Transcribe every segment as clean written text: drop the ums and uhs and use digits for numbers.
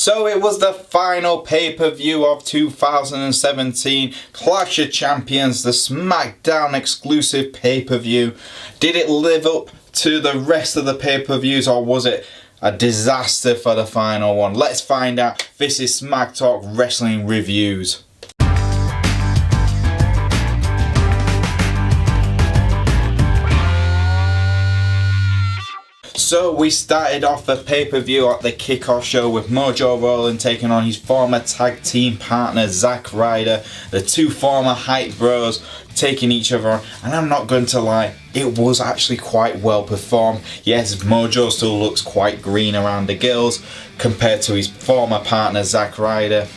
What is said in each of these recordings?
So it was the final pay-per-view of 2017, Clash of Champions, the SmackDown exclusive pay-per-view. Did it live up to the rest of the pay-per-views, or was it a disaster for the final one? Let's find out. This is Smack Talk Wrestling Reviews. So we started off the pay-per-view at the kickoff show with Mojo Rawley taking on his former tag team partner Zack Ryder. The two former Hype Bros taking each other on, and I'm not going to lie, it was actually quite well performed. Yes, Mojo still looks quite green around the gills compared to his former partner Zack Ryder,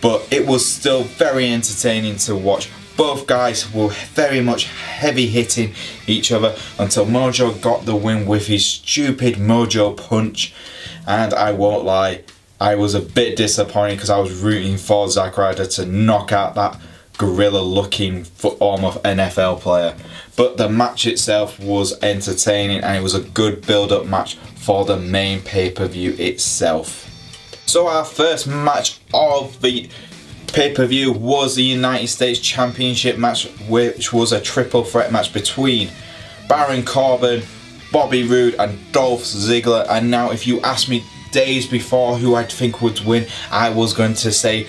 but it was still very entertaining to watch. Both guys were very much heavy hitting each other until Mojo got the win with his stupid Mojo punch. And I won't lie, I was a bit disappointed because I was rooting for Zack Ryder to knock out that gorilla looking former NFL player. But the match itself was entertaining, and it was a good build up match for the main pay-per-view itself. So our first match of the pay-per-view was the United States Championship match, which was a triple threat match between Baron Corbin, Bobby Roode and Dolph Ziggler. And now if you asked me days before who I think would win, I was going to say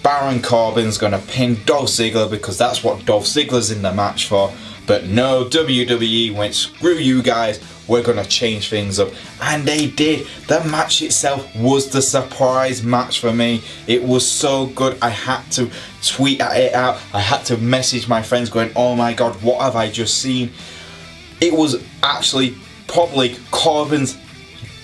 Baron Corbin's going to pin Dolph Ziggler because that's what Dolph Ziggler's in the match for. But no, WWE went, screw you guys, we're going to change things up. And they did. The match itself was the surprise match for me. It was so good, I had to tweet it out. I had to message my friends going, oh my god, what have I just seen? It was actually probably Corbin's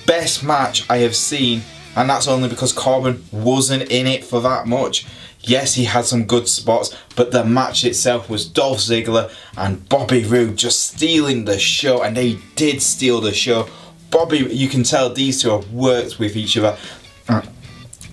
best match I have seen. And that's only because Corbin wasn't in it for that much. Yes, he had some good spots, but the match itself was Dolph Ziggler and Bobby Roode just stealing the show, and they did steal the show. Bobby, you can tell these two have worked with each other at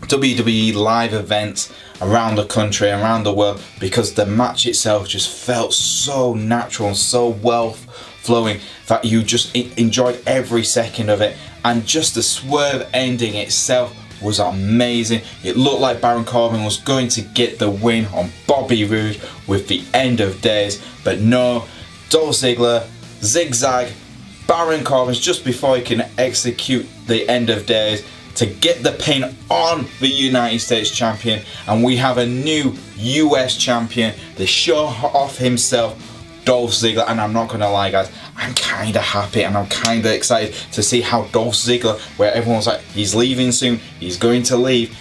WWE live events around the country, around the world, because the match itself just felt so natural and so well flowing that you just enjoyed every second of it. And just the swerve ending itself was amazing. It looked like Baron Corbin was going to get the win on Bobby Roode with the end of days, but no, Dolph Ziggler zigzag Baron Corbin just before he can execute the end of days to get the pin on the United States Champion, and we have a new US Champion, the show off himself, Dolph Ziggler. And I'm not gonna lie guys, I'm kinda happy and I'm kinda excited to see how Dolph Ziggler, where everyone's like, he's leaving soon, he's going to leave,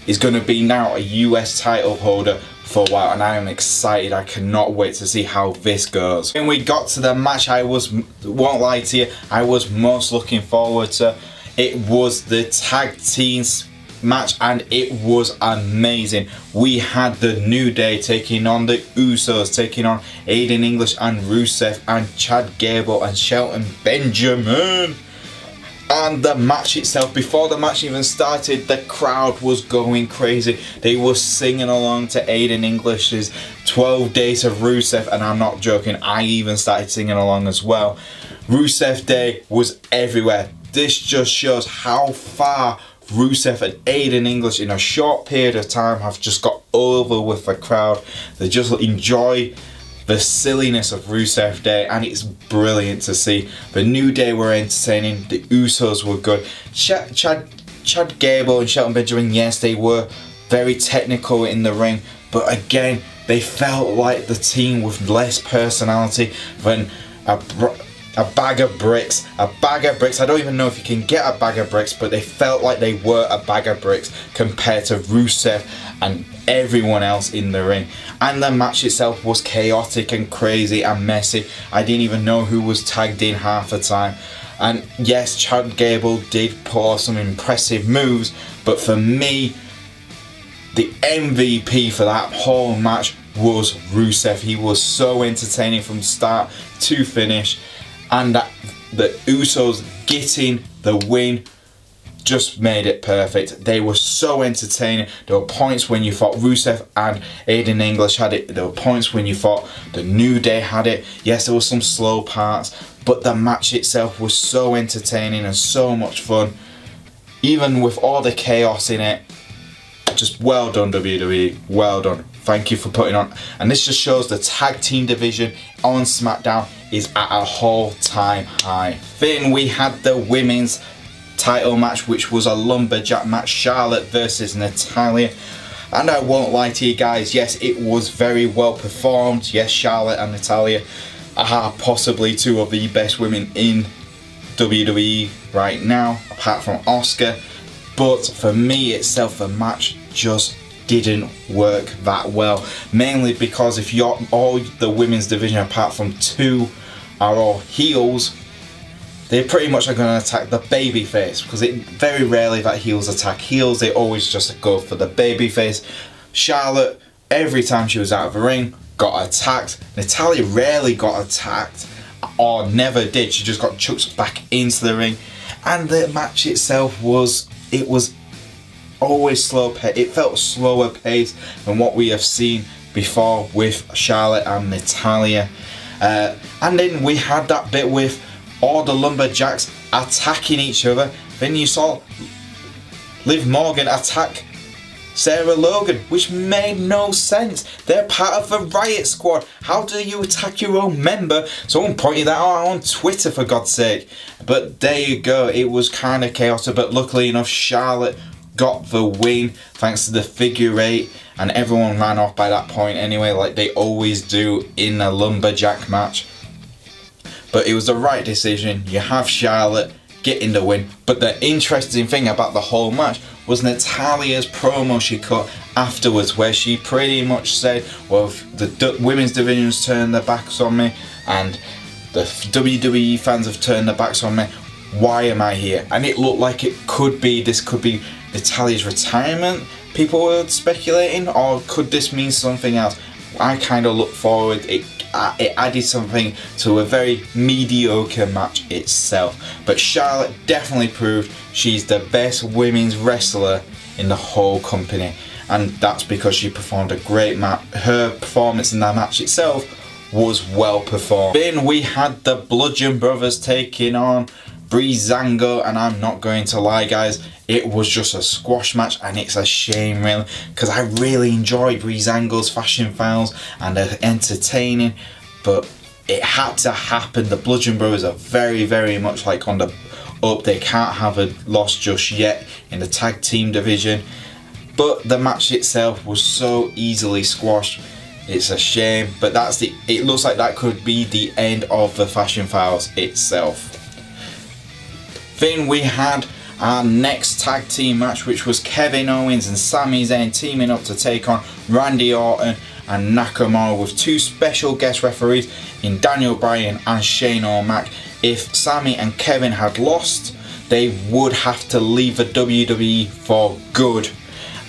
is gonna be now a US title holder for a while, and I am excited. I cannot wait to see how this goes. When we got to the match won't lie to you, I was most looking forward to. It was the tag teams match, and it was amazing. We had the New Day taking on the Usos, taking on Aiden English and Rusev and Chad Gable and Shelton Benjamin. And the match itself, before the match even started, the crowd was going crazy. They were singing along to Aiden English's 12 Days of Rusev, and I'm not joking, I even started singing along as well. Rusev Day was everywhere. This just shows how far Rusev and Aiden English in a short period of time have just got over with the crowd. They just enjoy the silliness of Rusev Day, and it's brilliant to see. The New Day were entertaining, the Usos were good. Chad Gable and Shelton Benjamin, yes, they were very technical in the ring, but again, they felt like the team with less personality than a bag of bricks. I don't even know if you can get a bag of bricks, but they felt like they were a bag of bricks compared to Rusev and everyone else in the ring. And the match itself was chaotic and crazy and messy. I didn't even know who was tagged in half the time. And yes, Chad Gable did pull some impressive moves, but for me, the MVP for that whole match was Rusev. He was so entertaining from start to finish. And the Usos getting the win just made it perfect. They were so entertaining. There were points when you thought Rusev and Aiden English had it. There were points when you thought the New Day had it. Yes, there were some slow parts, but the match itself was so entertaining and so much fun. even with all the chaos in it, just well done WWE, well done. Thank you for putting on. And this just shows the tag team division on SmackDown is at a all-time high. Then we had the women's title match, which was a lumberjack match, Charlotte versus Natalya. And I won't lie to you guys, yes, it was very well performed. Yes, Charlotte and Natalya are possibly two of the best women in WWE right now, apart from Asuka. But for me itself, the match just didn't work that well. Mainly because if you're all the women's division apart from two are all heels, they pretty much are going to attack the babyface, because it very rarely that heels attack heels. They always just go for the babyface. Charlotte, every time she was out of the ring, got attacked. Natalya rarely got attacked, or never did. She just got chucked back into the ring. And the match itself was always slow paced. It felt slower paced than what we have seen before with Charlotte and Natalya. And then we had that bit with all the lumberjacks attacking each other. Then you saw Liv Morgan attack Sarah Logan, which made no sense. They're part of the Riot Squad. How do you attack your own member? Someone pointed that out on Twitter, for God's sake. But there you go, it was kind of chaotic, but luckily enough, Charlotte got the win thanks to the figure eight, and everyone ran off by that point anyway, like they always do in a lumberjack match. But it was the right decision. You have Charlotte getting the win. But the interesting thing about the whole match was Natalya's promo she cut afterwards, where she pretty much said, well, if the women's division's turned their backs on me and the WWE fans have turned their backs on me, why am I here? And it looked like this could be Natalya's retirement, people were speculating, or could this mean something else? I kind of look forward, it added something to a very mediocre match itself. But Charlotte definitely proved she's the best women's wrestler in the whole company, and that's because she performed a great match. Her performance in that match itself was well performed. Then we had the Bludgeon Brothers taking on Breezango, and I'm not going to lie guys, it was just a squash match, and it's a shame really, because I really enjoy Breezango's fashion files and they're entertaining, but it had to happen. The Bludgeon Brothers are very, very much like on the up. They can't have a loss just yet in the tag team division, but the match itself was so easily squashed. It's a shame, but it looks like that could be the end of the fashion files itself. Then we had our next tag team match, which was Kevin Owens and Sami Zayn teaming up to take on Randy Orton and Nakamura, with two special guest referees in Daniel Bryan and Shane O'Mac. If Sami and Kevin had lost, they would have to leave the WWE for good.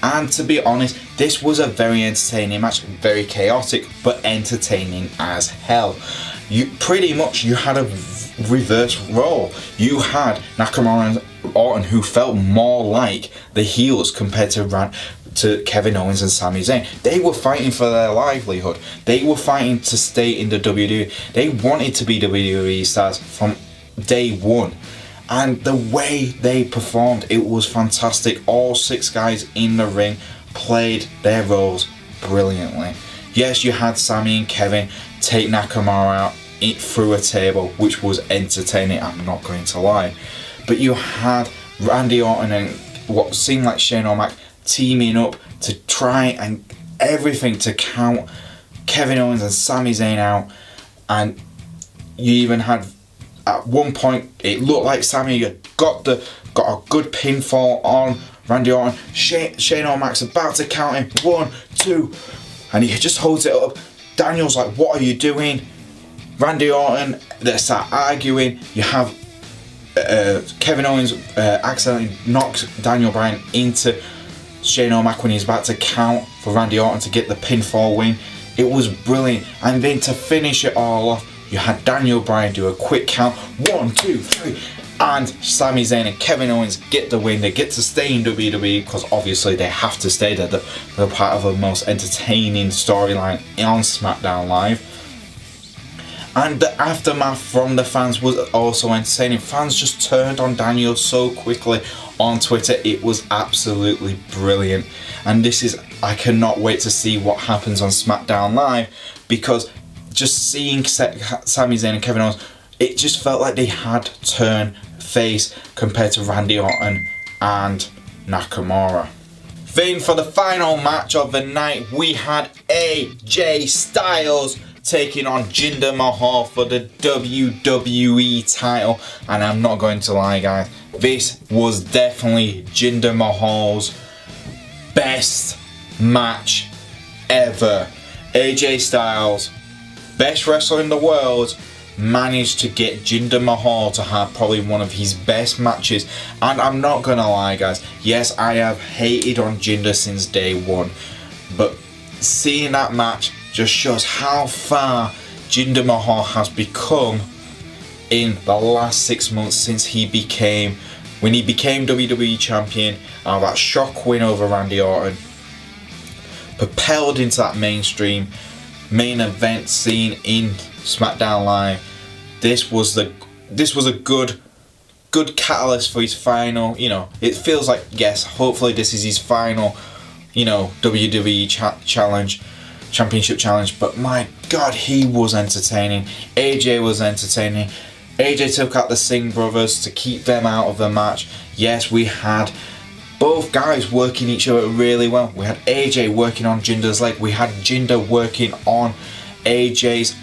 And to be honest, this was a very entertaining match, very chaotic, but entertaining as hell. You had a reverse role. You had Nakamura and Orton, who felt more like the heels compared to Kevin Owens and Sami Zayn. They were fighting for their livelihood. They were fighting to stay in the WWE. They wanted to be WWE stars from day one. And the way they performed, it was fantastic. All six guys in the ring played their roles brilliantly. Yes, you had Sami and Kevin take Nakamura out through a table, which was entertaining, I'm not going to lie. But you had Randy Orton and what seemed like Shane O'Mac teaming up to try and everything to count Kevin Owens and Sami Zayn out. And you even had, at one point, it looked like Sami got a good pinfall on Randy Orton. Shane O'Mac's about to count him, 1, 2, and he just holds it up. Daniel's like, what are you doing? Randy Orton, they start arguing. You have Kevin Owens accidentally knocks Daniel Bryan into Shane O'Mac when he's about to count for Randy Orton to get the pinfall win. It was brilliant. And then to finish it all off, you had Daniel Bryan do a quick count, 1, 2, 3, and Sami Zayn and Kevin Owens get the win. They get to stay in WWE because obviously they have to stay there. They're part of the most entertaining storyline on SmackDown Live. And the aftermath from the fans was also entertaining. Fans just turned on Daniel so quickly on Twitter. It was absolutely brilliant. And I cannot wait to see what happens on SmackDown Live, because just seeing Sami Zayn and Kevin Owens, it just felt like they had turned face compared to Randy Orton and Nakamura. Then for the final match of the night, we had AJ Styles taking on Jinder Mahal for the WWE title. And I'm not going to lie, guys, this was definitely Jinder Mahal's best match ever. AJ Styles, best wrestler in the world, managed to get Jinder Mahal to have probably one of his best matches. And I'm not gonna lie, guys, yes, I have hated on Jinder since day one, but seeing that match just shows how far Jinder Mahal has become in the last 6 months since when he became WWE champion. That shock win over Randy Orton, propelled into that mainstream main event scene in SmackDown Live. This was a good catalyst for his final, it feels like, yes, hopefully this is his final, WWE championship challenge, but my god, he was entertaining. AJ was entertaining. AJ took out the Singh brothers to keep them out of the match. Yes, we had both guys working each other really well. We had AJ working on Jinder's leg. We had Jinder working on AJ's,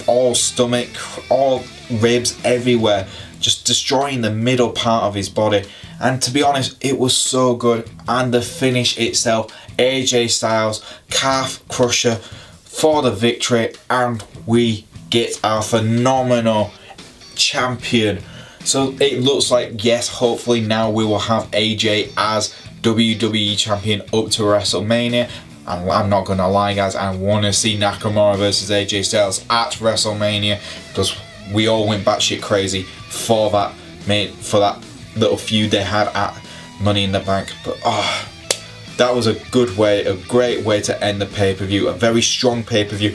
all stomach, all ribs, everywhere. Just destroying the middle part of his body. And to be honest, it was so good. And the finish itself, AJ Styles, calf crusher for the victory. And we get our phenomenal champion. So it looks like, yes, hopefully now we will have AJ as WWE champion up to WrestleMania. And I'm not gonna lie, guys, I want to see Nakamura versus AJ Styles at WrestleMania, because we all went batshit crazy for that little feud they had at Money in the Bank. But that was a great way to end the pay-per-view, a very strong pay-per-view.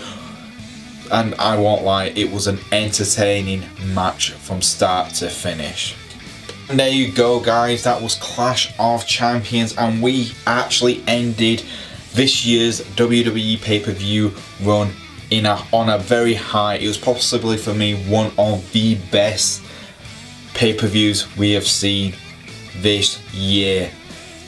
And I won't lie, it was an entertaining match from start to finish. And there you go, guys, that was Clash of Champions, and we actually ended this year's WWE pay-per-view run on a very high. It was possibly, for me, one of the best pay-per-views we have seen this year.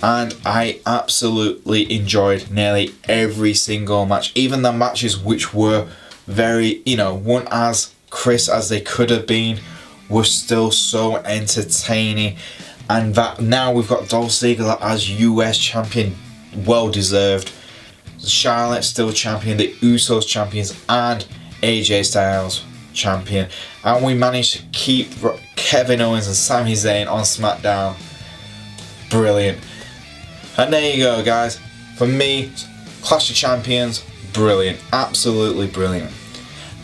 And I absolutely enjoyed nearly every single match, even the matches which were very, weren't as crisp as they could have been, were still so entertaining. And that now we've got Dolph Ziggler as US champion, well deserved. Charlotte still champion, the Usos champions, and AJ Styles champion. And we managed to keep Kevin Owens and Sami Zayn on SmackDown. Brilliant. And there you go, guys. For me, Clash of Champions, brilliant. Absolutely brilliant.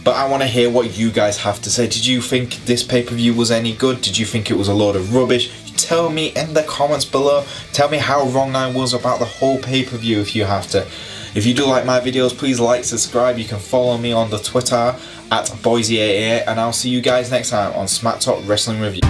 But I want to hear what you guys have to say. Did you think this pay-per-view was any good? Did you think it was a load of rubbish? Tell me in the comments below. Tell me how wrong I was about the whole pay-per-view if you have to. If you do like my videos, please like, subscribe. You can follow me on the Twitter at Boise88, and I'll see you guys next time on Smack Talk Wrestling Review.